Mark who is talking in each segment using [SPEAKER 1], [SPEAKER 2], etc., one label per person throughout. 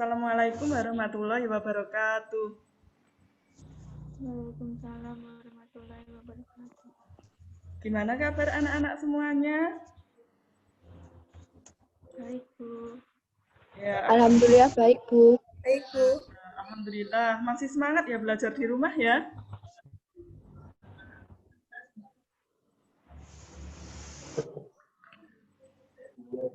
[SPEAKER 1] Assalamualaikum warahmatullahi wabarakatuh.
[SPEAKER 2] Waalaikumsalam warahmatullahi wabarakatuh.
[SPEAKER 1] Gimana kabar anak-anak semuanya?
[SPEAKER 2] Baik, Bu.
[SPEAKER 1] Ya,
[SPEAKER 3] Alhamdulillah baik, Bu.
[SPEAKER 4] Baik, Bu.
[SPEAKER 1] alhamdulillah. Masih semangat ya belajar di rumah ya?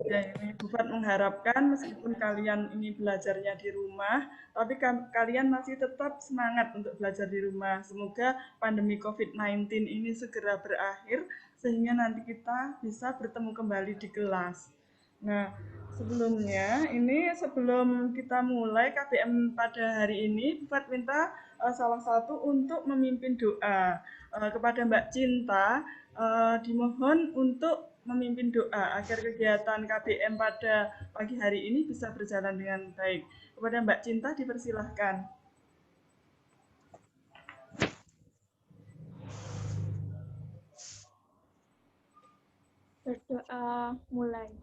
[SPEAKER 1] Ya, ini Bufat mengharapkan meskipun kalian ini belajarnya di rumah, tapi kalian masih tetap semangat untuk belajar di rumah. Semoga pandemi COVID-19 ini segera berakhir, sehingga nanti kita bisa bertemu kembali di kelas. Nah, sebelum kita mulai KBM pada hari ini, Bufat minta salah satu untuk memimpin doa kepada Mbak Cinta. Dimohon untuk memimpin doa agar kegiatan KBM pada pagi hari ini bisa berjalan dengan baik. Kepada Mbak Cinta dipersilahkan.
[SPEAKER 2] Berdoa mulai.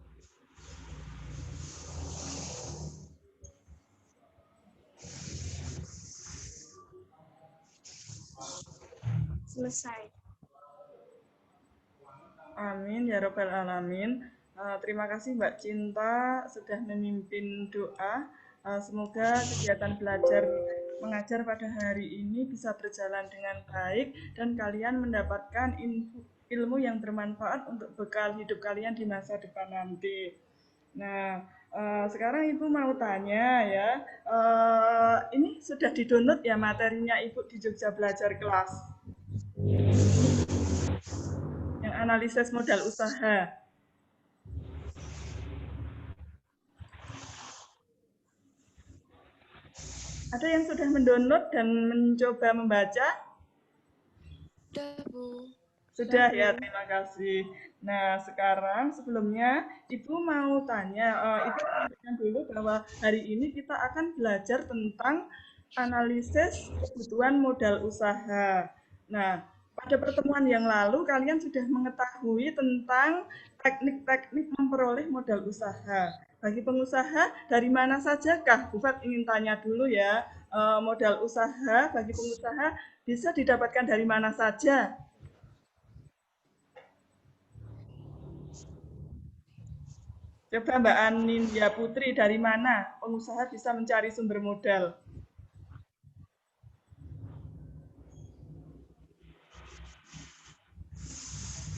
[SPEAKER 2] Selesai.
[SPEAKER 1] Amin ya robbal alamin. Terima kasih Mbak Cinta sudah memimpin doa. Semoga kegiatan belajar mengajar pada hari ini bisa berjalan dengan baik dan kalian mendapatkan ilmu yang bermanfaat untuk bekal hidup kalian di masa depan nanti. Nah, sekarang Ibu mau tanya ya, ini sudah di-download ya materinya Ibu di Jogja Belajar Kelas? Yang analisis modal usaha. Ada yang sudah mendownload dan mencoba membaca?
[SPEAKER 4] Sudah, Bu.
[SPEAKER 1] Sudah ya, terima kasih. Nah, sekarang sebelumnya Ibu mau tanya, Ibu sampaikan dulu bahwa hari ini kita akan belajar tentang analisis kebutuhan modal usaha. Nah, pada pertemuan yang lalu kalian sudah mengetahui tentang teknik-teknik memperoleh modal usaha. Bagi pengusaha, dari mana sajakah? Bufat ingin tanya dulu ya, modal usaha bagi pengusaha bisa didapatkan dari mana saja? Coba Mbak Anindya Putri, dari mana pengusaha bisa mencari sumber modal?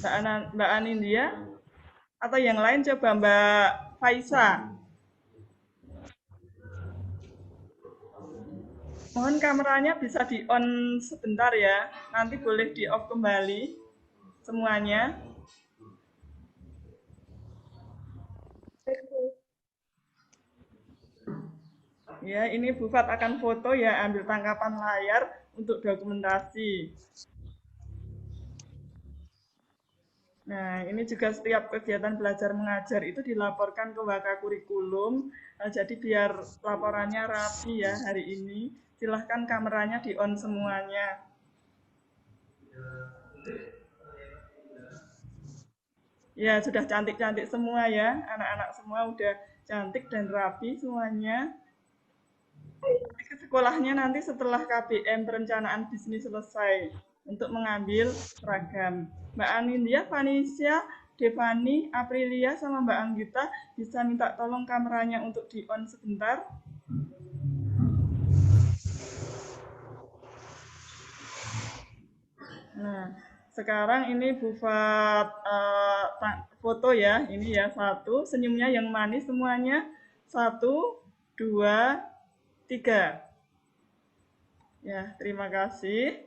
[SPEAKER 1] Mbak Anindya? Atau yang lain coba Mbak Faisa? Mohon kameranya bisa di-on sebentar ya, nanti boleh di-off kembali semuanya. Ya, ini Bufat akan foto ya, ambil tangkapan layar untuk dokumentasi. Nah, ini juga setiap kegiatan belajar mengajar itu dilaporkan ke Waka Kurikulum. Jadi biar laporannya rapi ya hari ini. Silahkan kameranya di-on semuanya. Ya, sudah cantik-cantik semua ya. Anak-anak semua udah cantik dan rapi semuanya. Ke sekolahnya nanti setelah KBM perencanaan bisnis selesai untuk mengambil seragam. Mbak Anindya, Vanisia, Devani, Aprilia, sama Mbak Anggita bisa minta tolong kameranya untuk di-on sebentar. Nah, sekarang ini Bufat foto ya. Ini ya, satu, senyumnya yang manis semuanya. 1, 2, 3. Ya, terima kasih.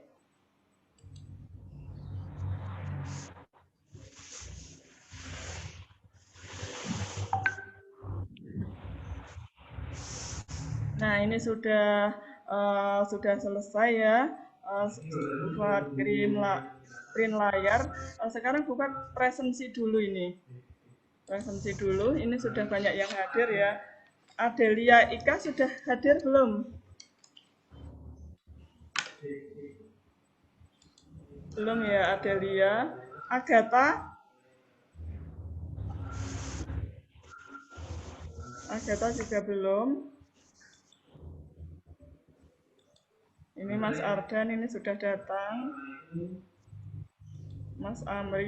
[SPEAKER 1] Nah, ini sudah selesai ya. Buat print layar. Sekarang buka presensi dulu ini. Presensi dulu. Ini sudah banyak yang hadir ya. Adelia Ika sudah hadir belum? Belum ya Adelia. Agatha? Agatha juga belum. Ini Mas Ardan ini sudah datang. Mas Amri.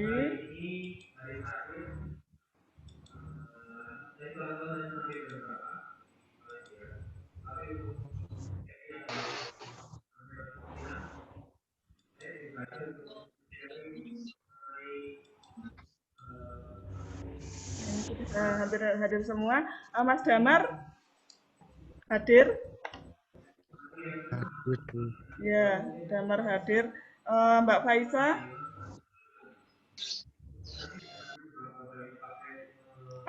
[SPEAKER 1] Ini sudah hadir semua. Mas Damar hadir? Ya, Damar hadir. Mbak Faisa?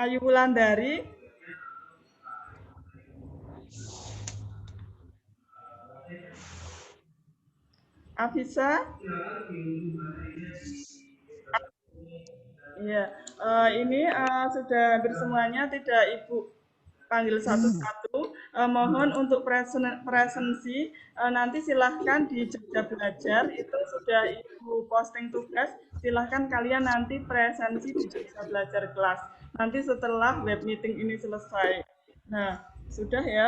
[SPEAKER 1] Ayu Wulandari? Afisa? Iya, ini sudah hampir semuanya, tidak Ibu panggil satu-satu. Mohon untuk presensi, nanti silahkan di Jogja Belajar, itu sudah Ibu posting tugas, silahkan kalian nanti presensi di Jogja Belajar kelas. Nanti setelah web meeting ini selesai. Nah, sudah ya,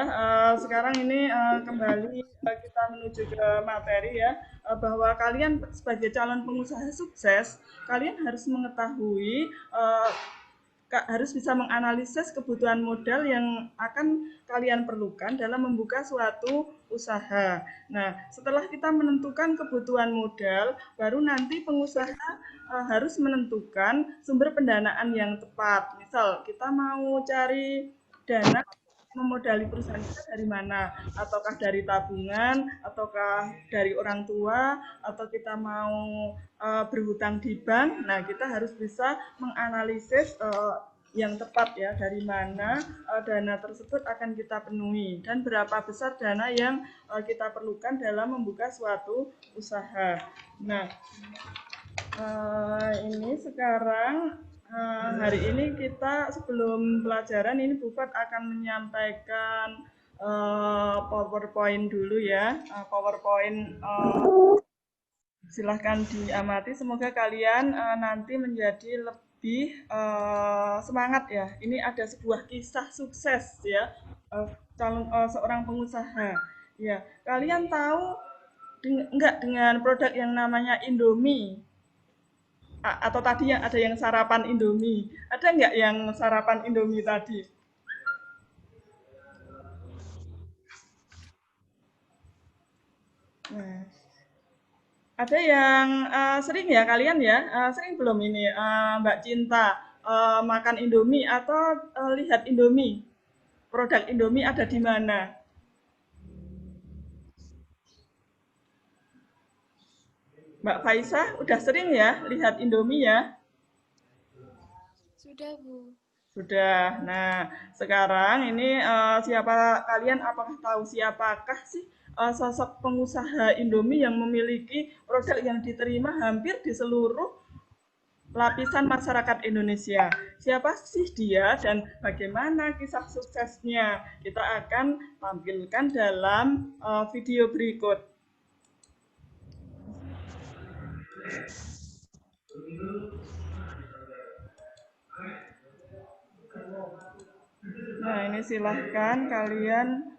[SPEAKER 1] sekarang ini kembali kita menuju ke materi ya, bahwa kalian sebagai calon pengusaha sukses, kalian harus mengetahui, harus bisa menganalisis kebutuhan modal yang akan kalian perlukan dalam membuka suatu usaha. Nah, setelah kita menentukan kebutuhan modal, baru nanti pengusaha harus menentukan sumber pendanaan yang tepat. Misal, kita mau cari dana memodali perusahaan kita dari mana? Ataukah dari tabungan, ataukah dari orang tua, atau kita mau berhutang di bank? Nah, kita harus bisa menganalisis yang tepat ya, dari mana dana tersebut akan kita penuhi dan berapa besar dana yang kita perlukan dalam membuka suatu usaha. Nah, ini sekarang hari ini kita sebelum pelajaran ini Bu Fat akan menyampaikan PowerPoint dulu ya. PowerPoint silahkan diamati. Semoga kalian nanti menjadi lebih semangat ya. Ini ada sebuah kisah sukses ya, seorang pengusaha. Ya, kalian tahu enggak dengan produk yang namanya Indomie? Atau tadi yang ada yang sarapan Indomie. Ada nggak yang sarapan Indomie tadi? Nah, ada yang sering ya kalian ya? Sering belum ini Mbak Cinta makan Indomie atau lihat Indomie? Produk Indomie ada di mana? Mbak Faisa udah sering ya lihat Indomie ya?
[SPEAKER 4] Sudah, Bu.
[SPEAKER 1] Sudah. Nah, sekarang ini siapa kalian apakah tahu siapakah sih sosok pengusaha Indomie yang memiliki produk yang diterima hampir di seluruh lapisan masyarakat Indonesia? Siapa sih dia dan bagaimana kisah suksesnya? Kita akan tampilkan dalam video berikut. Nah, ini silahkan kalian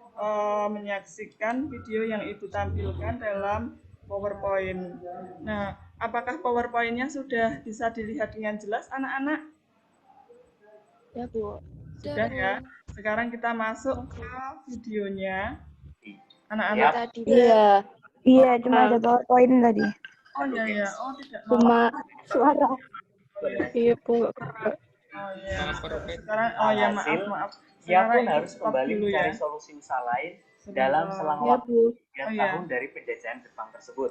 [SPEAKER 1] menyaksikan video yang Ibu tampilkan dalam PowerPoint. Nah, apakah PowerPoint-nya sudah bisa dilihat dengan jelas, anak-anak?
[SPEAKER 2] Ya, Bu.
[SPEAKER 1] Sudah ya. Sekarang kita masuk ke videonya.
[SPEAKER 2] Iya,
[SPEAKER 1] Anak-anak.
[SPEAKER 2] iya.
[SPEAKER 3] Iya, cuma ada PowerPoint tadi.
[SPEAKER 1] Oh iya ya. Oh tidak.
[SPEAKER 3] Cuma suara.
[SPEAKER 2] Iya, Bu.
[SPEAKER 1] Oh iya. Sekarang oh ya maaf.
[SPEAKER 5] Ia
[SPEAKER 1] Sekarang
[SPEAKER 5] pun
[SPEAKER 1] Ibu
[SPEAKER 5] harus
[SPEAKER 1] stop
[SPEAKER 5] kembali
[SPEAKER 1] dulu
[SPEAKER 5] mencari
[SPEAKER 1] ya.
[SPEAKER 5] solusi usaha lain dalam selang
[SPEAKER 2] Ya,
[SPEAKER 5] waktu
[SPEAKER 2] Bu.
[SPEAKER 5] 3
[SPEAKER 1] Oh, iya.
[SPEAKER 5] tahun dari penjajahan Jepang tersebut.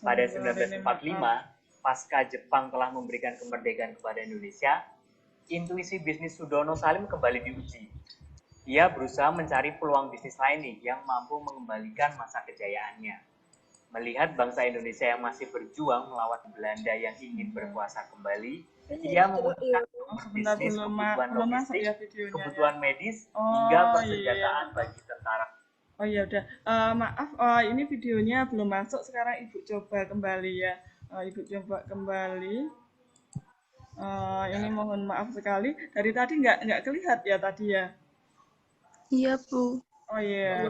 [SPEAKER 5] Pada 1945, pasca Jepang telah memberikan kemerdekaan kepada Indonesia, intuisi bisnis Sudono Salim kembali diuji. Ia berusaha mencari peluang bisnis lain nih yang mampu mengembalikan masa kejayaannya. Melihat bangsa Indonesia yang masih berjuang melawan Belanda yang ingin berkuasa kembali, ia memutuskan
[SPEAKER 1] Sebentar
[SPEAKER 5] bisnis kebutuhan
[SPEAKER 1] belum masuk
[SPEAKER 5] logistik,
[SPEAKER 1] ya videonya.
[SPEAKER 5] kebutuhan medis,
[SPEAKER 1] Oh,
[SPEAKER 5] hingga persenjataan
[SPEAKER 1] iya.
[SPEAKER 5] bagi tentara.
[SPEAKER 1] Oh ya udah, maaf, ini videonya belum masuk. Sekarang Ibu coba kembali ya. Ibu coba kembali. Ini mohon maaf sekali. Dari tadi nggak kelihat ya tadi ya.
[SPEAKER 2] Iya, Bu.
[SPEAKER 1] Oh iya.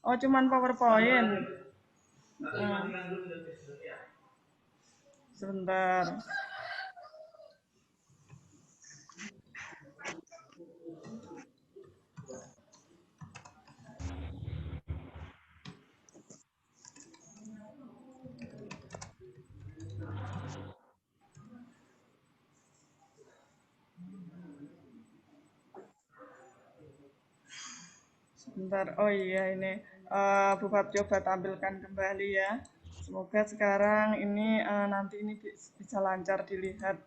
[SPEAKER 1] Oh, cuman PowerPoint. Nah, sebentar. Sebentar. Oh iya ini Bu Fat coba tampilkan kembali ya. Semoga sekarang ini nanti ini bisa lancar dilihat.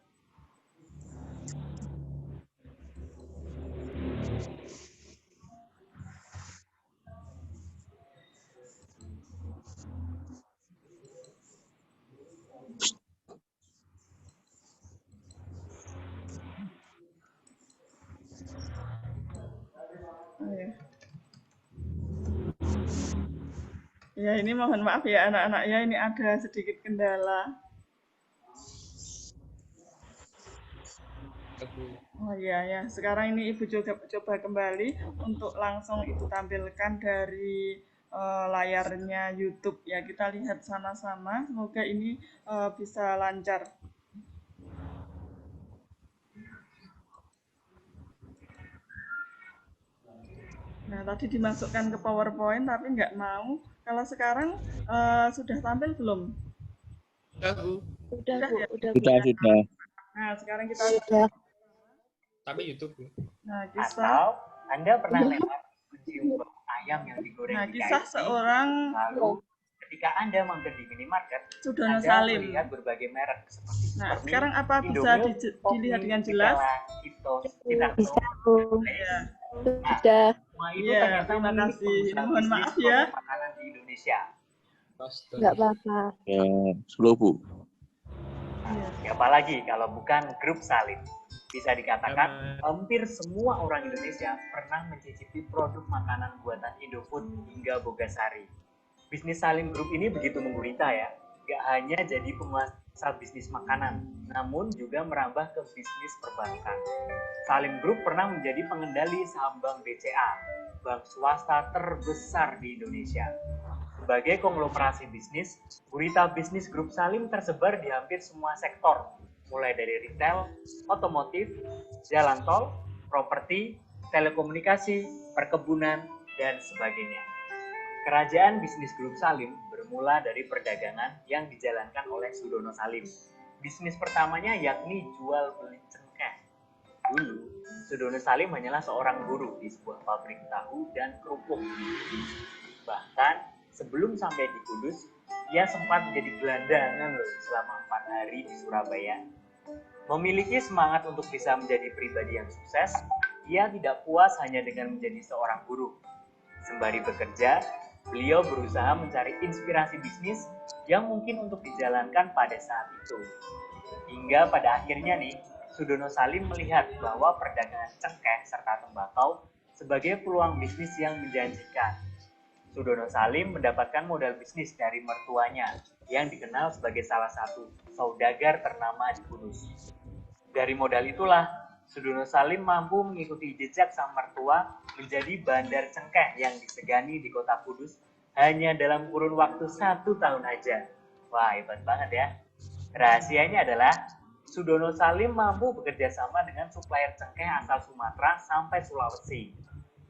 [SPEAKER 1] Oh, ya. Ya ini mohon maaf ya anak-anak ya ini ada sedikit kendala. Oh iya ya, sekarang ini Ibu juga coba kembali untuk langsung Ibu tampilkan dari layarnya YouTube ya. Kita lihat sama-sama, semoga ini bisa lancar. Nah, tadi dimasukkan ke PowerPoint tapi nggak mau. Kalau sekarang sudah tampil belum?
[SPEAKER 2] Udah, Bu.
[SPEAKER 4] Udah,
[SPEAKER 1] Sudah
[SPEAKER 4] Bu.
[SPEAKER 1] ya?
[SPEAKER 4] Udah, Bu.
[SPEAKER 3] Sudah.
[SPEAKER 1] Nah, sekarang kita
[SPEAKER 3] Sudah.
[SPEAKER 2] Tapi YouTube, Bu.
[SPEAKER 1] Nah, kisah.
[SPEAKER 5] Atau Anda pernah lewat mencium bau ayam yang digoreng
[SPEAKER 1] Nah,
[SPEAKER 5] di
[SPEAKER 1] kisah
[SPEAKER 5] KFC?
[SPEAKER 1] seorang
[SPEAKER 5] Lalu ketika Anda mampir di minimarket,
[SPEAKER 1] Sudono
[SPEAKER 5] Anda
[SPEAKER 1] Salim.
[SPEAKER 5] melihat berbagai merek seperti
[SPEAKER 1] Nah,
[SPEAKER 5] Supermi,
[SPEAKER 1] sekarang apa bisa
[SPEAKER 5] Indomilk,
[SPEAKER 1] dilihat
[SPEAKER 5] Popmi,
[SPEAKER 1] dengan jelas?
[SPEAKER 5] Nutella, Cheetos, Pinarto,
[SPEAKER 3] Bisa, Bu.
[SPEAKER 1] Iya.
[SPEAKER 5] Nah,
[SPEAKER 4] Udah.
[SPEAKER 5] semua itu
[SPEAKER 1] Iya,
[SPEAKER 5] ternyata
[SPEAKER 1] terima
[SPEAKER 5] memiliki
[SPEAKER 1] kasih. Ini
[SPEAKER 5] pengusaha
[SPEAKER 1] mohon
[SPEAKER 5] bisnis
[SPEAKER 1] maaf ya.
[SPEAKER 5] produk makanan di Indonesia.
[SPEAKER 4] Nggak apa-apa.
[SPEAKER 3] Ya, slow, Bu.
[SPEAKER 1] Iya.
[SPEAKER 5] Siapa lagi kalau bukan Grup Salim? Bisa dikatakan hampir semua orang Indonesia pernah mencicipi produk makanan buatan Indofood hingga Bogasari. Bisnis Salim Group ini begitu menggurita ya, gak hanya jadi penguasa bisnis makanan, namun juga merambah ke bisnis perbankan. Salim Group pernah menjadi pengendali saham Bank BCA, bank swasta terbesar di Indonesia. Sebagai konglomerasi bisnis, gurita bisnis Grup Salim tersebar di hampir semua sektor, mulai dari retail, otomotif, jalan tol, properti, telekomunikasi, perkebunan, dan sebagainya. Kerajaan bisnis Grup Salim bermula dari perdagangan yang dijalankan oleh Sudono Salim. Bisnis pertamanya yakni jual beli cengkeh. Dulu, Sudono Salim hanyalah seorang buruh di sebuah pabrik tahu dan kerupuk. Bahkan, sebelum sampai di Kudus, ia sempat menjadi gelandangan loh selama 4 hari di Surabaya. Memiliki semangat untuk bisa menjadi pribadi yang sukses, ia tidak puas hanya dengan menjadi seorang buruh. Sembari bekerja, beliau berusaha mencari inspirasi bisnis yang mungkin untuk dijalankan pada saat itu. Hingga pada akhirnya nih, Sudono Salim melihat bahwa perdagangan cengkeh serta tembakau sebagai peluang bisnis yang menjanjikan. Sudono Salim mendapatkan modal bisnis dari mertuanya yang dikenal sebagai salah satu saudagar ternama di Kudus. Dari modal itulah, Sudono Salim mampu mengikuti jejak sang mertua menjadi bandar cengkeh yang disegani di kota Kudus hanya dalam kurun waktu 1 tahun aja. Wah, hebat banget ya. Rahasianya adalah Sudono Salim mampu bekerja sama dengan supplier cengkeh asal Sumatera sampai Sulawesi.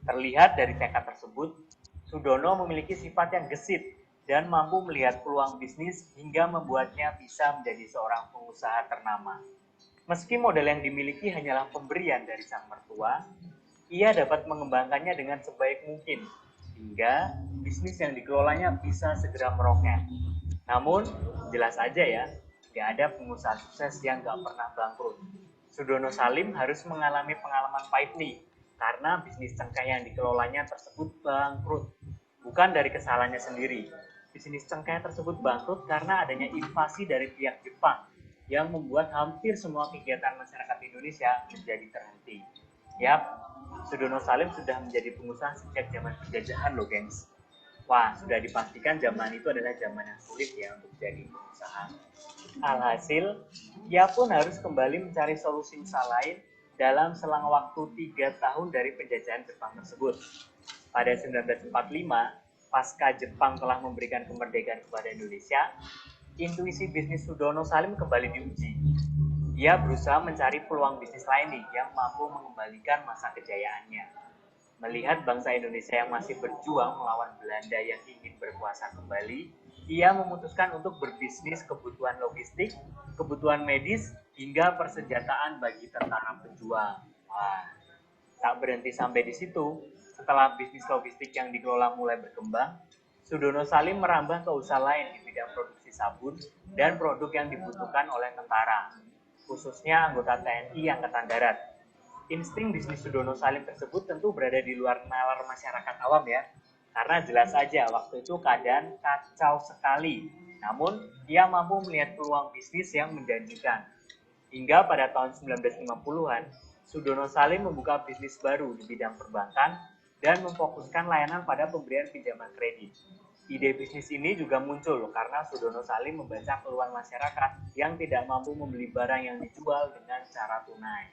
[SPEAKER 5] Terlihat dari tekad tersebut, Sudono memiliki sifat yang gesit dan mampu melihat peluang bisnis hingga membuatnya bisa menjadi seorang pengusaha ternama. Meski modal yang dimiliki hanyalah pemberian dari sang mertua, ia dapat mengembangkannya dengan sebaik mungkin, hingga bisnis yang dikelolanya bisa segera meroket. Namun, jelas aja ya, gak ada pengusaha sukses yang gak pernah bangkrut. Sudono Salim harus mengalami pengalaman pahit nih, karena bisnis cengkeh yang dikelolanya tersebut bangkrut. Bukan dari kesalahannya sendiri. Bisnis cengkeh tersebut bangkrut karena adanya invasi dari pihak Jepang yang membuat hampir semua kegiatan masyarakat Indonesia menjadi terhenti. Yap, Sudono Salim sudah menjadi pengusaha sejak zaman penjajahan loh, gengs. Wah, sudah dipastikan zaman itu adalah zaman yang sulit ya untuk jadi pengusaha. Alhasil, ia pun harus kembali mencari solusi usaha lain dalam selang waktu 3 tahun dari penjajahan Jepang tersebut. Pada 1945, pasca Jepang telah memberikan kemerdekaan kepada Indonesia, intuisi bisnis Sudono Salim kembali diuji. Dia berusaha mencari peluang bisnis lain nih yang mampu mengembalikan masa kejayaannya. Melihat bangsa Indonesia yang masih berjuang melawan Belanda yang ingin berkuasa kembali, ia memutuskan untuk berbisnis kebutuhan logistik, kebutuhan medis, hingga persenjataan bagi tentara pejuang. Wah, tak berhenti sampai di situ. Setelah bisnis logistik yang dikelola mulai berkembang, Sudono Salim merambah ke usaha lain di bidang produksi sabun dan produk yang dibutuhkan oleh tentara, khususnya anggota TNI Angkatan Darat. Insting bisnis Sudono Salim tersebut tentu berada di luar nalar masyarakat awam ya, karena jelas saja waktu itu keadaan kacau sekali. Namun, ia mampu melihat peluang bisnis yang menjanjikan. Hingga pada tahun 1950-an, Sudono Salim membuka bisnis baru di bidang perbankan dan memfokuskan layanan pada pemberian pinjaman kredit. Ide bisnis ini juga muncul karena Sudono Salim membaca keluhan masyarakat yang tidak mampu membeli barang yang dijual dengan cara tunai.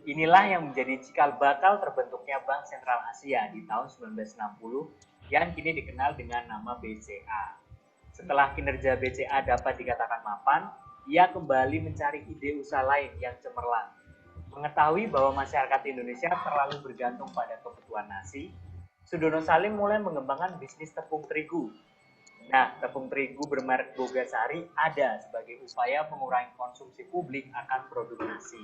[SPEAKER 5] Inilah yang menjadi cikal bakal terbentuknya Bank Sentral Asia di tahun 1960 yang kini dikenal dengan nama BCA. Setelah kinerja BCA dapat dikatakan mapan, ia kembali mencari ide usaha lain yang cemerlang. Mengetahui bahwa masyarakat Indonesia terlalu bergantung pada kebutuhan nasi, Sudono Salim mulai mengembangkan bisnis tepung terigu. Nah, tepung terigu bermerek Bogasari ada sebagai upaya mengurangi konsumsi publik akan produk nasi.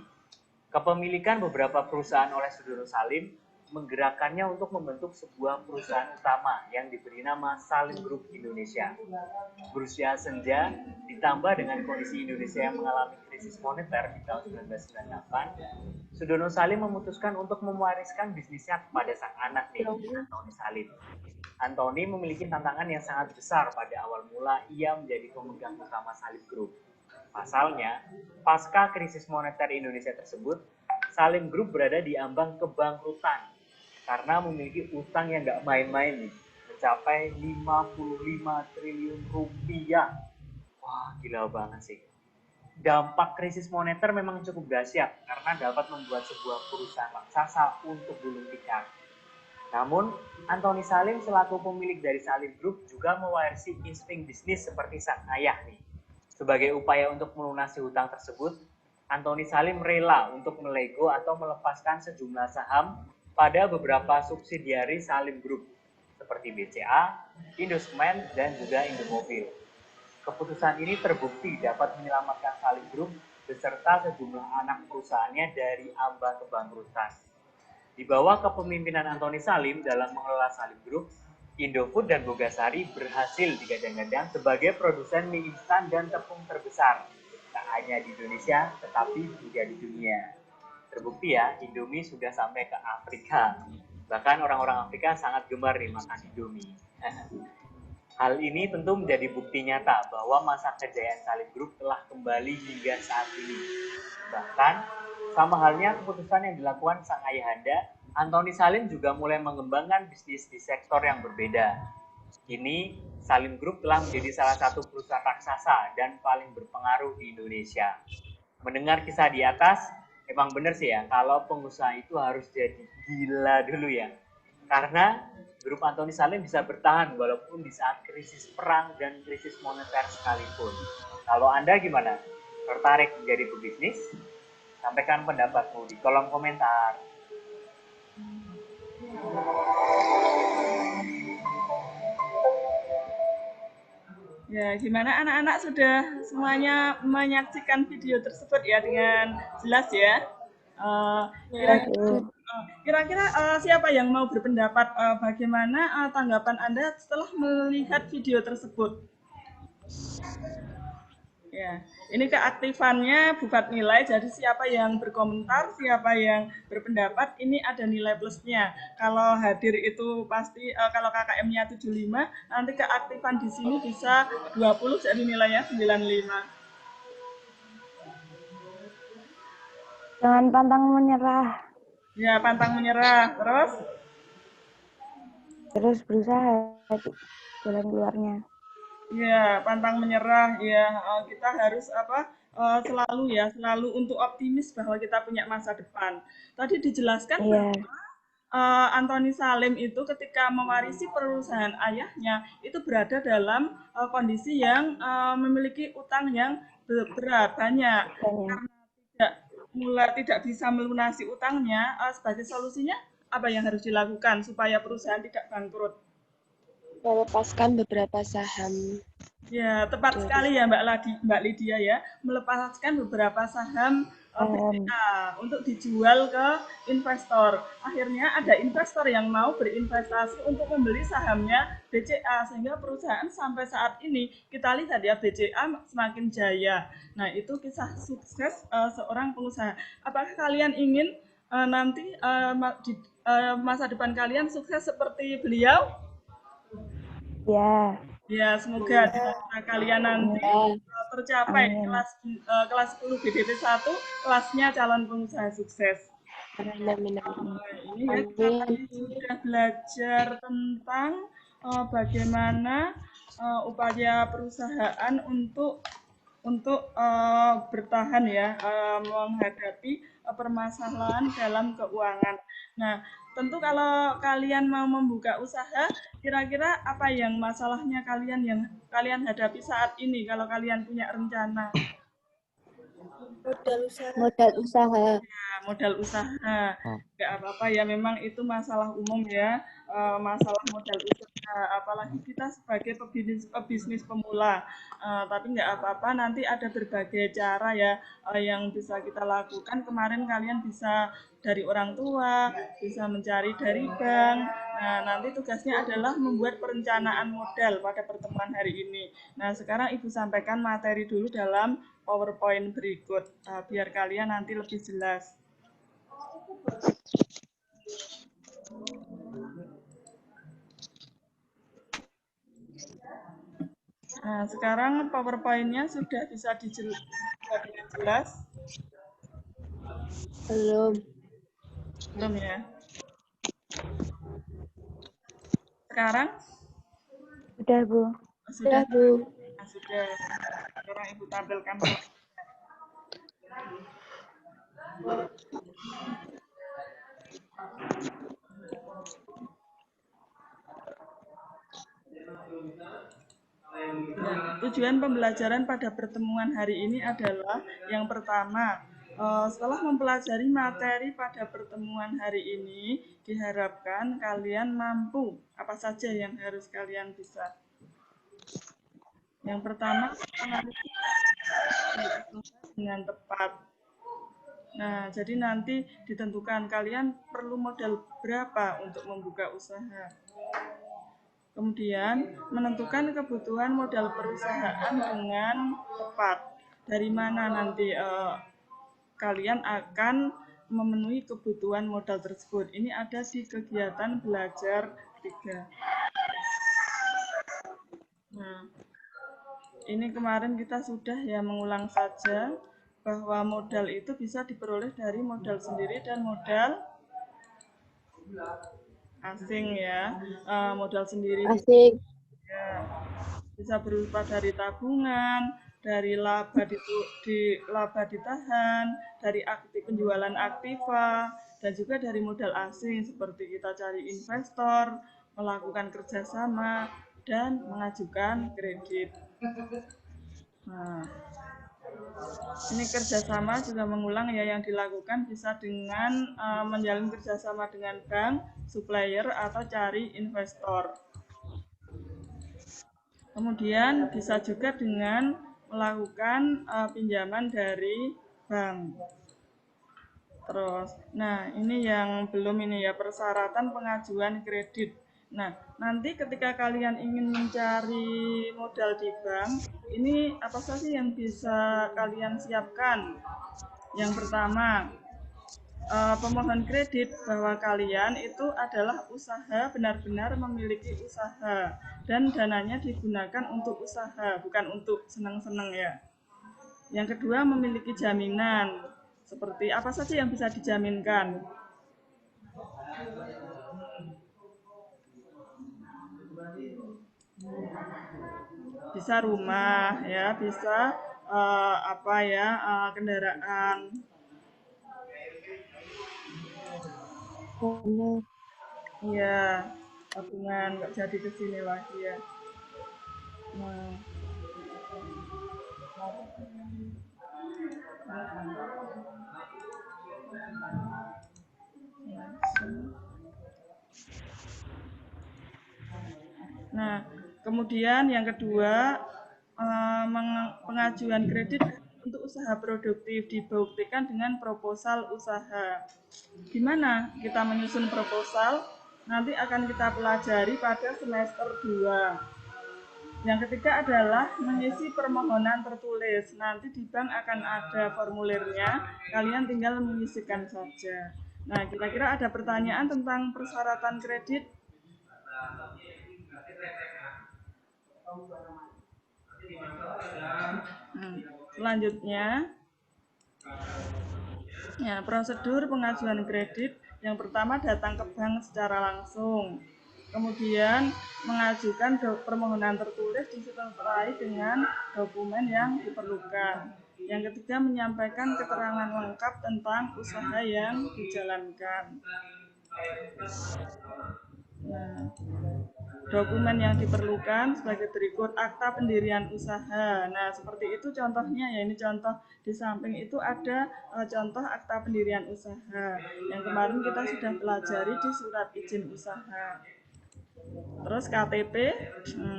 [SPEAKER 5] Kepemilikan beberapa perusahaan oleh Sudono Salim menggerakkannya untuk membentuk sebuah perusahaan utama yang diberi nama Salim Group Indonesia. Berusia senja, ditambah dengan kondisi Indonesia yang mengalami krisis moneter di tahun 1998, Sudono Salim memutuskan untuk mewariskan bisnisnya kepada sang anak nih, Antoni Salim. Antoni memiliki tantangan yang sangat besar pada awal mula ia menjadi pemegang utama Salim Group. Pasalnya, pasca krisis moneter Indonesia tersebut, Salim Group berada di ambang kebangkrutan karena memiliki utang yang nggak main-main nih, mencapai 55 triliun rupiah. Wah, gila banget sih. Dampak krisis moneter memang cukup dahsyat karena dapat membuat sebuah perusahaan raksasa untuk gulung tikar. Namun, Antoni Salim selaku pemilik dari Salim Group juga mewarisi insting bisnis seperti sang ayah nih. Sebagai upaya untuk melunasi hutang tersebut, Antoni Salim rela untuk melego atau melepaskan sejumlah saham pada beberapa subsidiari Salim Group seperti BCA, Indosemen, dan juga Indomobil. Keputusan ini terbukti dapat menyelamatkan Salim Group beserta sejumlah anak perusahaannya dari ambang kebangkrutan. Di bawah kepemimpinan Antoni Salim dalam mengelola Salim Group, Indofood dan Bogasari berhasil digadang-gadang sebagai produsen mie instan dan tepung terbesar, tak hanya di Indonesia tetapi juga di dunia. Terbukti ya, Indomie sudah sampai ke Afrika. Bahkan orang-orang Afrika sangat gemar nih makan Indomie. Hal ini tentu menjadi bukti nyata bahwa masa kejayaan Salim Group telah kembali hingga saat ini. Bahkan, sama halnya keputusan yang dilakukan sang ayahanda, Antoni Salim juga mulai mengembangkan bisnis di sektor yang berbeda. Kini, Salim Group telah menjadi salah satu perusahaan raksasa dan paling berpengaruh di Indonesia. Mendengar kisah di atas, emang benar sih ya, kalau pengusaha itu harus jadi gila dulu ya. Karena grup Antoni Salim bisa bertahan walaupun di saat krisis perang dan krisis moneter sekalipun. Kalau Anda gimana? Tertarik menjadi pebisnis? Sampaikan pendapatmu di kolom komentar.
[SPEAKER 1] Ya, gimana anak-anak sudah semuanya menyaksikan video tersebut ya dengan jelas ya? Kira-kira siapa yang mau berpendapat bagaimana tanggapan Anda setelah melihat video tersebut? Ya, ini keaktifannya buat nilai, jadi siapa yang berkomentar, siapa yang berpendapat, ini ada nilai plusnya. Kalau hadir itu pasti, kalau KKM-nya 75, nanti keaktifan di sini bisa 20, jadi nilainya 95.
[SPEAKER 3] Jangan pantang menyerah.
[SPEAKER 1] Ya, pantang menyerah.
[SPEAKER 3] Terus berusaha jalan keluarnya.
[SPEAKER 1] Ya, pantang menyerah. Ya, kita harus selalu untuk optimis bahwa kita punya masa depan. Tadi dijelaskan bahwa Anthony Salim itu ketika mewarisi perusahaan ayahnya itu berada dalam kondisi yang memiliki utang yang berat banyak karena tidak bisa melunasi utangnya. Sebagai solusinya apa yang harus dilakukan supaya perusahaan tidak bangkrut?
[SPEAKER 4] Melepaskan beberapa saham.
[SPEAKER 1] Ya, tepat sekali ya Mbak Lydia ya, melepaskan beberapa saham BCA untuk dijual ke investor. Akhirnya ada investor yang mau berinvestasi untuk membeli sahamnya BCA sehingga perusahaan sampai saat ini kita lihat ya BCA semakin jaya. Nah, itu kisah sukses seorang pengusaha. Apakah kalian ingin nanti di masa depan kalian sukses seperti beliau?
[SPEAKER 3] Ya.
[SPEAKER 1] Ya, semoga cita-cita kalian nanti tercapai kelas 10 BDT 1, kelasnya calon pengusaha sukses.
[SPEAKER 4] Amin.
[SPEAKER 1] Ini ya kita tadi sudah belajar tentang bagaimana upaya perusahaan untuk bertahan ya menghadapi permasalahan dalam keuangan. Nah, tentu kalau kalian mau membuka usaha, kira-kira apa yang masalahnya yang kalian hadapi saat ini kalau kalian punya rencana?
[SPEAKER 4] Modal usaha.
[SPEAKER 1] Ya, modal usaha. Nggak apa-apa ya, memang itu masalah umum ya, masalah modal usaha. Apalagi kita sebagai pebisnis pemula. Tapi nggak apa-apa, nanti ada berbagai cara ya yang bisa kita lakukan. Kemarin kalian bisa dari orang tua, bisa mencari dari bank. Nah, nanti tugasnya adalah membuat perencanaan modal pada pertemuan hari ini. Nah, sekarang Ibu sampaikan materi dulu dalam PowerPoint berikut, biar kalian nanti lebih jelas. Nah, sekarang PowerPoint-nya sudah bisa jelas?
[SPEAKER 4] Belum.
[SPEAKER 1] Belum ya? Sekarang?
[SPEAKER 3] Sudah, Bu.
[SPEAKER 4] Sudah, Bu.
[SPEAKER 1] Nah, sudah. Sekarang Ibu tampilkan. Tujuan pembelajaran pada pertemuan hari ini adalah yang pertama, setelah mempelajari materi pada pertemuan hari ini, diharapkan kalian mampu apa saja yang harus kalian bisa. Yang pertama, analisis dengan tepat. Nah, jadi nanti ditentukan kalian perlu modal berapa untuk membuka usaha. Kemudian, menentukan kebutuhan modal perusahaan dengan tepat. Dari mana nanti kalian akan memenuhi kebutuhan modal tersebut. Ini ada di kegiatan belajar 3. Nah, ini kemarin kita sudah ya mengulang saja bahwa modal itu bisa diperoleh dari modal sendiri dan modal asing ya. Modal sendiri
[SPEAKER 4] Asik.
[SPEAKER 1] ya, bisa berupa dari tabungan, dari laba laba ditahan, dari penjualan aktiva, dan juga dari modal asing seperti kita cari investor, melakukan kerjasama, dan mengajukan kredit. Nah, ini kerjasama juga mengulang ya yang dilakukan bisa dengan menjalin kerjasama dengan bank, supplier, atau cari investor. Kemudian bisa juga dengan melakukan pinjaman dari bank. Terus, nah ini yang belum ini ya persyaratan pengajuan kredit. Nah, nanti ketika kalian ingin mencari modal di bank, ini apa saja yang bisa kalian siapkan? Yang pertama, pemohon kredit bahwa kalian itu adalah usaha, benar-benar memiliki usaha dan dananya digunakan untuk usaha, bukan untuk senang-senang ya. Yang kedua, memiliki jaminan. Seperti apa saja yang bisa dijaminkan? Bisa rumah ya, bisa kendaraan. Iya, tabungan nggak jadi ke sini lagi ya. Nah, nah, kemudian yang kedua, pengajuan kredit untuk usaha produktif dibuktikan dengan proposal usaha. Gimana kita menyusun proposal? Nanti akan kita pelajari pada semester 2. Yang ketiga adalah mengisi permohonan tertulis. Nanti di bank akan ada formulirnya, kalian tinggal mengisikan saja. Nah, kira-kira ada pertanyaan tentang persyaratan kredit? Selanjutnya, ya, prosedur pengajuan kredit. Yang pertama datang ke bank secara langsung. Kemudian mengajukan permohonan tertulis disertai dengan dokumen yang diperlukan. Yang ketiga menyampaikan keterangan lengkap tentang usaha yang dijalankan. Nah, dokumen yang diperlukan sebagai berikut: akta pendirian usaha. Nah, seperti itu contohnya ya, ini contoh di samping itu ada contoh akta pendirian usaha yang kemarin kita sudah pelajari di surat izin usaha. Terus KTP,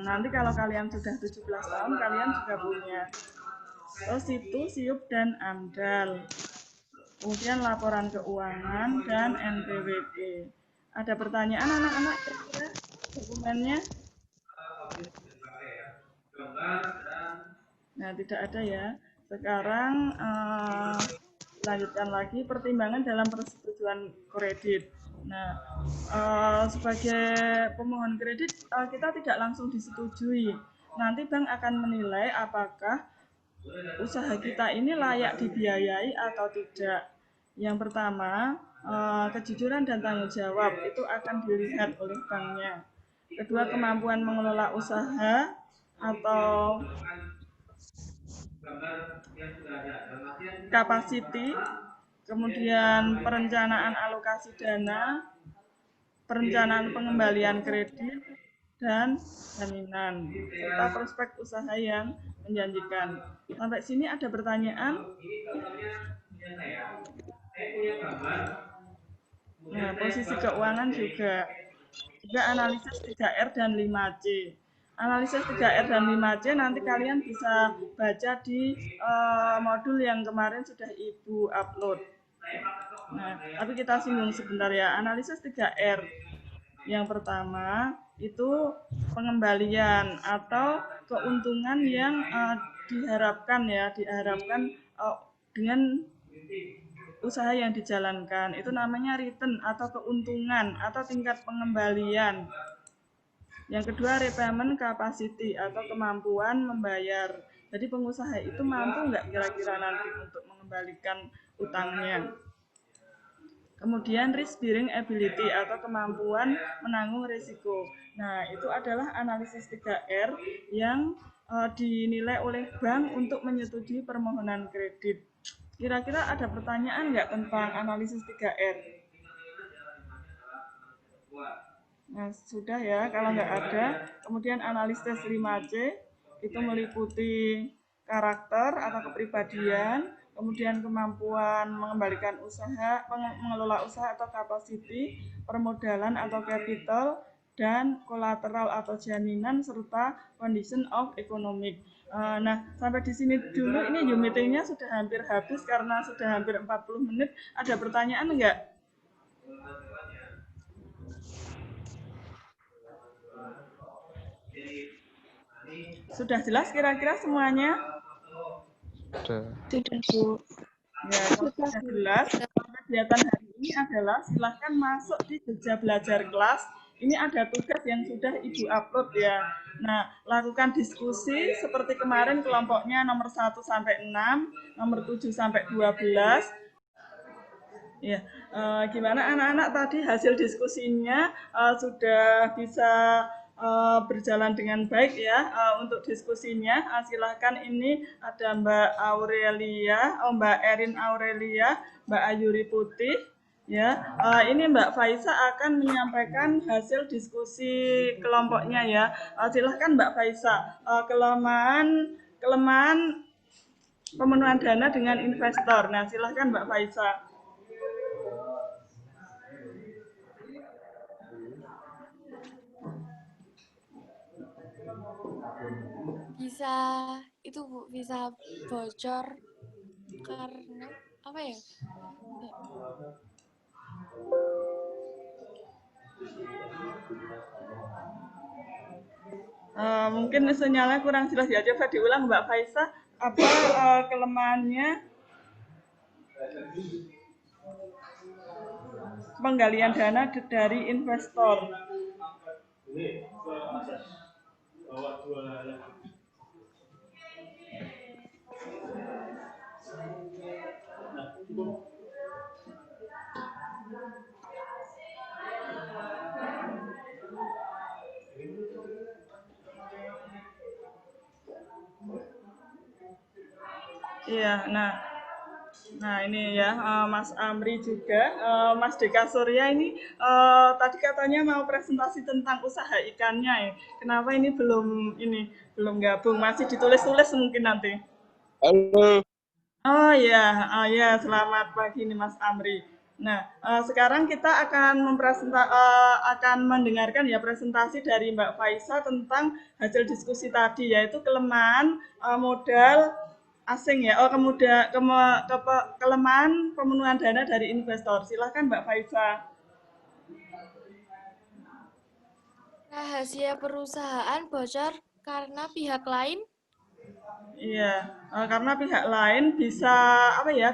[SPEAKER 1] nanti kalau kalian sudah 17 tahun kalian juga punya. Terus itu SIUP dan AMDAL. Kemudian laporan keuangan dan NPWP. Ada pertanyaan anak-anak kira-kira dokumennya? Nah, tidak ada ya. Sekarang lanjutkan lagi pertimbangan dalam persetujuan kredit. Nah, sebagai pemohon kredit kita tidak langsung disetujui. Nanti bank akan menilai apakah usaha kita ini layak dibiayai atau tidak. Yang pertama, kejujuran dan tanggung jawab itu akan dilihat oleh banknya. Kedua, kemampuan mengelola usaha atau capacity, kemudian perencanaan alokasi dana, perencanaan pengembalian kredit, dan jaminan, serta prospek usaha yang menjanjikan. Sampai sini ada pertanyaan? Nah, posisi keuangan juga analisis 3R dan 5C. Analisis 3R dan 5C nanti kalian bisa baca di modul yang kemarin sudah Ibu upload. Nah, tapi kita singgung sebentar ya. Analisis 3R. Yang pertama itu pengembalian atau keuntungan yang diharapkan dengan usaha yang dijalankan. Itu namanya return atau keuntungan atau tingkat pengembalian. Yang kedua, repayment capacity atau kemampuan membayar. Jadi pengusaha itu mampu nggak kira-kira nanti untuk mengembalikan utangnya. Kemudian risk bearing ability atau kemampuan menanggung risiko. Nah, itu adalah analisis 3R yang dinilai oleh bank untuk menyetujui permohonan kredit. Kira-kira ada pertanyaan nggak tentang analisis 3R? Nah, sudah ya, kalau nggak ada. Kemudian analisis 5C itu meliputi karakter atau kepribadian, kemudian kemampuan mengembalikan usaha, mengelola usaha atau capacity, permodalan atau capital, dan kolateral atau jaminan, serta condition of economic. Nah, sampai di sini dulu. Ini Zoom meeting-nya sudah hampir habis karena sudah hampir 40 menit. Ada pertanyaan enggak? Sudah jelas kira-kira semuanya?
[SPEAKER 2] Sudah.
[SPEAKER 4] Sudah, Bu.
[SPEAKER 1] Ya, kalau sudah jelas, kegiatan hari ini adalah silahkan masuk di jejak belajar kelas. Ini ada tugas yang sudah Ibu upload ya. Nah, lakukan diskusi seperti kemarin kelompoknya nomor 1 sampai 6, nomor 7 sampai 12. Ya, gimana anak-anak tadi hasil diskusinya sudah bisa berjalan dengan baik ya untuk diskusinya. Silahkan, ini ada Mbak Aurelia, Mbak Erin Aurelia, Mbak Ayuri Putih, Ya, ini Mbak Faisa akan menyampaikan hasil diskusi kelompoknya ya. Silahkan Mbak Faisa, kelemahan kelemahan pemenuhan dana dengan investor. Nah, silahkan Mbak Faisa.
[SPEAKER 6] Bisa itu Bu, bisa bocor karena apa ya?
[SPEAKER 1] Mungkin sinyalnya kurang jelas ya. Coba diulang Mbak Faisa, apa kelemahannya penggalian dana dari investor. Iya, nah ini ya Mas Amri juga, Mas Deka Surya ini tadi katanya mau presentasi tentang usaha ikannya ya. Kenapa ini belum gabung? Masih ditulis-tulis mungkin nanti.
[SPEAKER 7] Halo.
[SPEAKER 1] Oh ya, selamat pagi nih Mas Amri. Nah, sekarang kita akan mendengarkan ya presentasi dari Mbak Faisa tentang hasil diskusi tadi, yaitu kelemahan modal asing ya. Kelemahan pemenuhan dana dari investor. Silahkan Mbak Faisa.
[SPEAKER 6] Rahasia perusahaan bocor karena pihak lain.
[SPEAKER 1] Iya, karena pihak lain bisa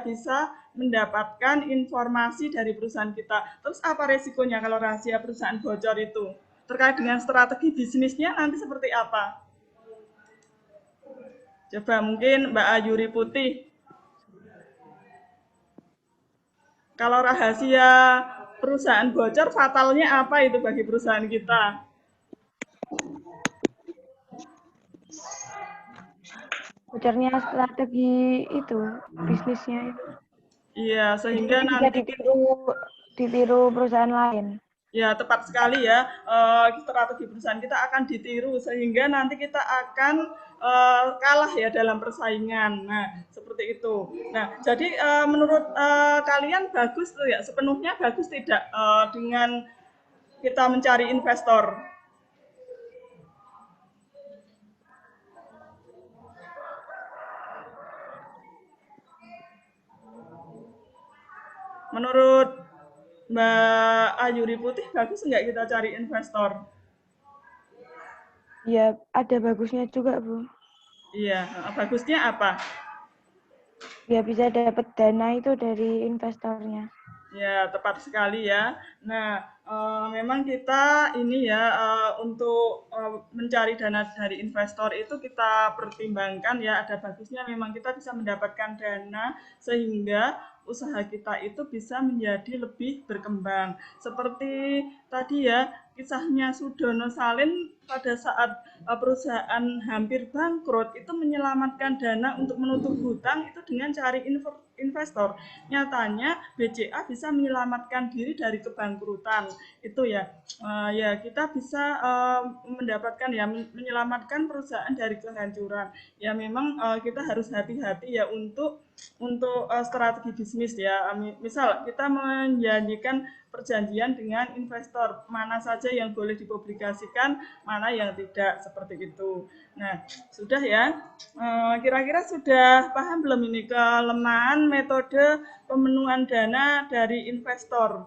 [SPEAKER 1] bisa mendapatkan informasi dari perusahaan kita. Terus apa resikonya kalau rahasia perusahaan bocor itu? Terkait dengan strategi bisnisnya nanti seperti apa? Coba mungkin Mbak Ayuri Putih. Kalau rahasia perusahaan bocor, fatalnya apa itu bagi perusahaan kita?
[SPEAKER 3] Bocornya strategi itu, bisnisnya itu.
[SPEAKER 1] Iya, sehingga
[SPEAKER 3] Jadi bisa
[SPEAKER 1] nanti
[SPEAKER 3] ditiru perusahaan lain.
[SPEAKER 1] ya, tepat sekali ya. Strategi perusahaan kita akan ditiru sehingga nanti kita akan kalah ya dalam persaingan. Nah, seperti itu. Nah, jadi menurut kalian bagus tuh ya, sepenuhnya bagus tidak dengan kita mencari investor? Menurut Mbak Ayuri Putih bagus nggak kita cari investor?
[SPEAKER 3] Ya, ada bagusnya juga, Bu.
[SPEAKER 1] Iya, bagusnya apa?
[SPEAKER 3] Ya bisa dapat dana itu dari investornya.
[SPEAKER 1] Ya, tepat sekali ya. Nah, memang kita ini ya untuk mencari dana dari investor itu kita pertimbangkan ya ada bagusnya memang kita bisa mendapatkan dana sehingga usaha kita itu bisa menjadi lebih berkembang. Seperti tadi ya kisahnya Sudono Salin pada saat perusahaan hampir bangkrut itu menyelamatkan dana untuk menutup hutang itu dengan cari investor. Nyatanya BCA bisa menyelamatkan diri dari kebangkrutan. Itu ya. Ya kita bisa mendapatkan ya menyelamatkan perusahaan dari kehancuran. Ya memang kita harus hati-hati ya untuk strategi bisnis ya. Misal kita menjanjikan perjanjian dengan investor, mana saja yang boleh dipublikasikan, mana yang tidak, seperti itu. Nah, sudah ya. Kira-kira sudah paham belum ini kelemahan metode pemenuhan dana dari investor?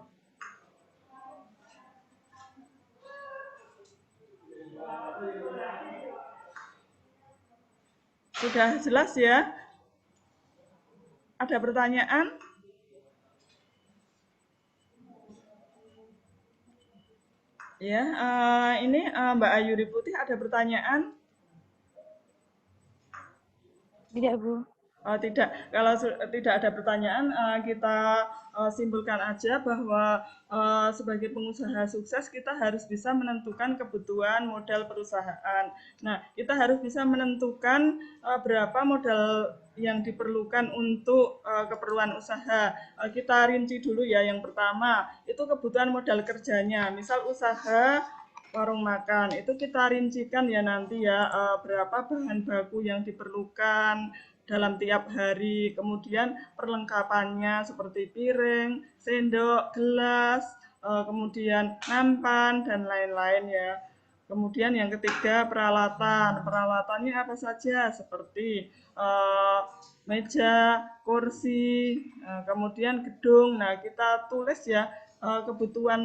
[SPEAKER 1] Sudah jelas ya? Ada pertanyaan? Ya, ini Mbak Ayuri Putih ada pertanyaan?
[SPEAKER 3] Tidak, Bu.
[SPEAKER 1] Tidak, kalau tidak ada pertanyaan, kita simpulkan aja bahwa sebagai pengusaha sukses kita harus bisa menentukan kebutuhan modal perusahaan. Nah, kita harus bisa menentukan berapa modal yang diperlukan untuk keperluan usaha. Kita rinci dulu ya. Yang pertama itu kebutuhan modal kerjanya. Misal usaha warung makan itu kita rincikan ya nanti ya berapa bahan baku yang diperlukan dalam tiap hari, kemudian perlengkapannya seperti piring, sendok, gelas, kemudian nampan dan lain-lain ya. Kemudian yang ketiga peralatan, perawatannya apa saja seperti meja, kursi, kemudian gedung. Nah kita tulis ya kebutuhan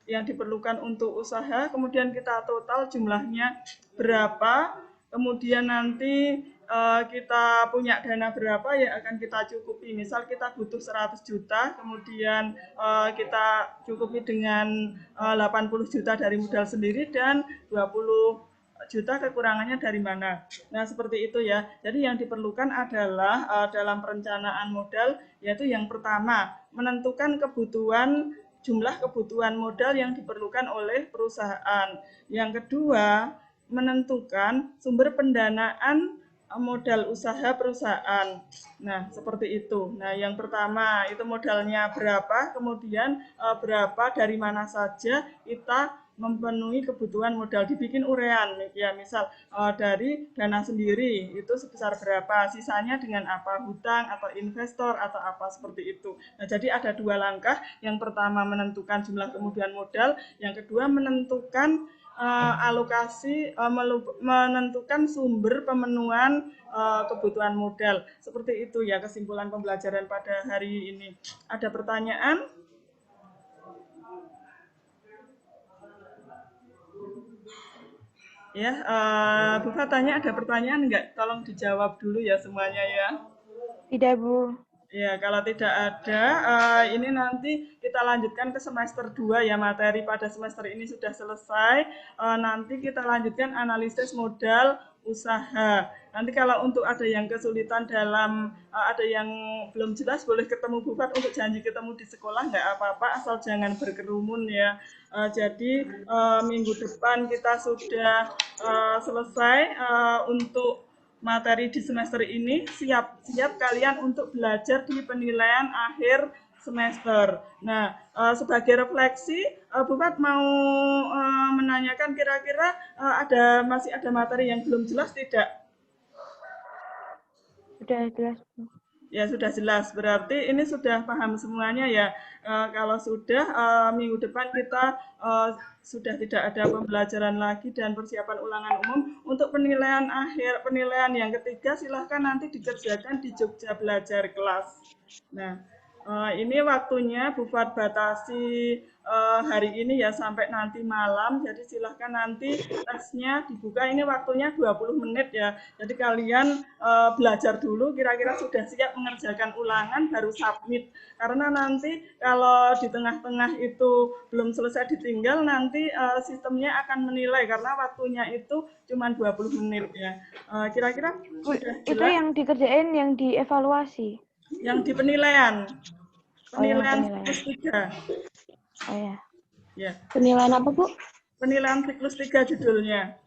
[SPEAKER 1] yang diperlukan untuk usaha, kemudian kita total jumlahnya berapa, kemudian nanti kita punya dana berapa yang akan kita cukupi. Misal kita butuh 100 juta, kemudian kita cukupi dengan 80 juta dari modal sendiri dan 20 juta kekurangannya dari mana. Nah, seperti itu ya. Jadi yang diperlukan adalah dalam perencanaan modal, yaitu yang pertama, menentukan jumlah kebutuhan modal yang diperlukan oleh perusahaan. Yang kedua, menentukan sumber pendanaan modal usaha perusahaan. Nah, seperti itu. Nah, yang pertama itu modalnya berapa, kemudian berapa dari mana saja kita memenuhi kebutuhan modal, dibikin urean ya, misal dari dana sendiri itu sebesar berapa, sisanya dengan apa, hutang atau investor atau apa seperti itu. Nah, jadi ada dua langkah. Yang pertama menentukan jumlah kebutuhan modal, yang kedua menentukan alokasi, menentukan sumber pemenuhan kebutuhan modal. Seperti itu ya kesimpulan pembelajaran pada hari ini. Ada pertanyaan? Ya, Bu Fatanya ada pertanyaan enggak? Tolong dijawab dulu ya semuanya ya.
[SPEAKER 3] Tidak, Bu.
[SPEAKER 1] Ya, kalau tidak ada, ini nanti kita lanjutkan ke semester 2 ya, materi pada semester ini sudah selesai. Nanti kita lanjutkan analisis modal usaha. Nanti kalau untuk ada yang kesulitan dalam, ada yang belum jelas, boleh ketemu Bu Fat untuk janji ketemu di sekolah, nggak apa-apa, asal jangan berkerumun ya. Jadi minggu depan kita sudah selesai untuk materi di semester ini, siap-siap kalian untuk belajar di penilaian akhir semester. Nah, sebagai refleksi, Bu Fat mau menanyakan kira-kira masih ada materi yang belum jelas tidak?
[SPEAKER 3] Sudah jelas, Bu.
[SPEAKER 1] Ya sudah jelas, berarti ini sudah paham semuanya ya. Kalau sudah, minggu depan kita sudah tidak ada pembelajaran lagi dan persiapan ulangan umum. Untuk penilaian akhir, penilaian yang ketiga silahkan nanti dikerjakan di Jogja Belajar Kelas. Nah, ini waktunya Bu Fat batasi hari ini ya sampai nanti malam. Jadi silahkan nanti tesnya dibuka. Ini waktunya 20 menit ya. Jadi kalian belajar dulu kira-kira sudah siap mengerjakan ulangan baru submit. Karena nanti kalau di tengah-tengah itu belum selesai ditinggal nanti sistemnya akan menilai karena waktunya itu cuma 20 menit ya. Kira-kira sudah jelas?
[SPEAKER 3] Itu yang dikerjain yang dievaluasi.
[SPEAKER 1] Yang di penilaian. Penilaian
[SPEAKER 3] penilaian.
[SPEAKER 1] siklus 3.
[SPEAKER 3] Oh ya.
[SPEAKER 1] Ya.
[SPEAKER 4] Penilaian apa, Bu?
[SPEAKER 1] Penilaian siklus 3 judulnya.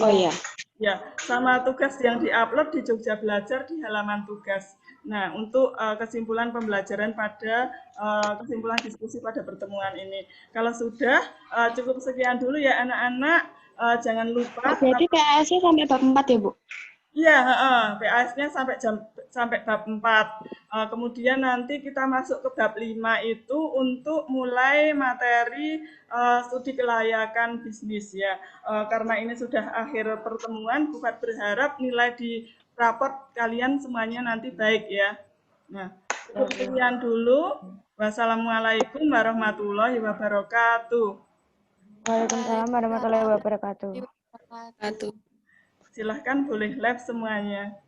[SPEAKER 4] Oh iya.
[SPEAKER 1] Ya, sama tugas yang diupload di Jogja Belajar di halaman tugas. Nah, untuk kesimpulan pembelajaran pada kesimpulan diskusi pada pertemuan ini. Kalau sudah, cukup sekian dulu ya anak-anak. Jangan lupa.
[SPEAKER 4] Berarti PAS-nya sampai bab 4 ya, Bu?
[SPEAKER 1] Iya, PAS-nya sampai bab 4. Kemudian nanti kita masuk ke bab 5 itu untuk mulai materi studi kelayakan bisnis ya. Karena ini sudah akhir pertemuan, Bu Fat berharap nilai di raport kalian semuanya nanti baik ya. Nah, cukup sekian dulu. Wassalamualaikum warahmatullahi wabarakatuh.
[SPEAKER 3] Waalaikumsalam warahmatullahi wabarakatuh.
[SPEAKER 4] Satu.
[SPEAKER 1] Silahkan boleh live semuanya.